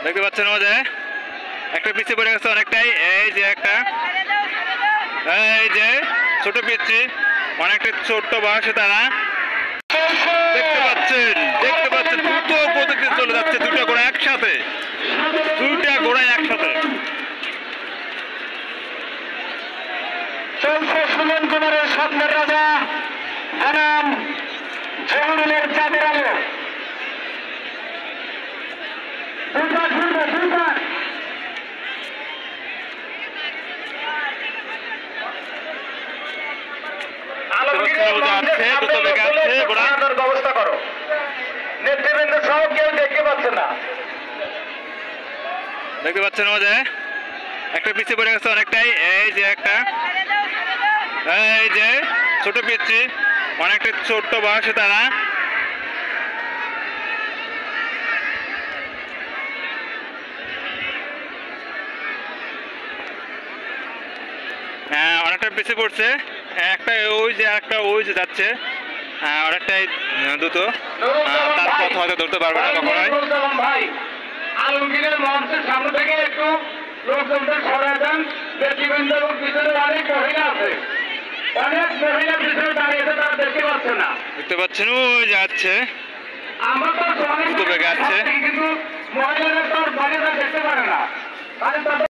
দেখতে পাচ্ছেন আমাদের একটা পিছিয়ে পড়ে গেছে অনেকটাই। এই যে একটা, এই যে ছোট পিচ্ছি, অনেকটা ছোট্ট বয়সে তারা। দেখতে পাচ্ছেন দ্রুত গতিতে চলে যাচ্ছে দুইটা ঘোড়া একসাথে, দুইটা ঘোড়া একসাথে। চলছে সুমন কুমারের স্বপ্নের রাজা বনাম জহুরুলের চাঁদের আলো। ব্যবস্থা করো, নেতৃবৃন্দ সহ কেউ দেখতে পাচ্ছে না। দেখতে পাচ্ছেন আমাদের একটা পিছিয়ে পড়ে গেছে অনেকটাই। এই যে একটা, এই যে ছোট পিচ্ছি, অনেকটা ছোট্ট বয়সে তারা। হ্যাঁ, অনেকটা পিছিয়ে পড়ছে। একটা ওই যে যাচ্ছে, অনেকটাই দ্রুত। তার পথ হয়তো ধরতে পারবে না কখনোই। ভাই আলমগীরের মঞ্চের সামনে থেকে একটু লোকজনদের সরাই দেন। নেতৃবৃন্দ এবং পিছনে অনেক মহিলা আছে, অনেক মহিলা পিছনে দাঁড়িয়েছে, তারা দেখতে পাচ্ছে না। দেখতে পাচ্ছেন ওই যাচ্ছে, আমরা তো দ্রুত বেগে যাচ্ছে। কিন্তু মহিলারা তো দেখতে পারে না।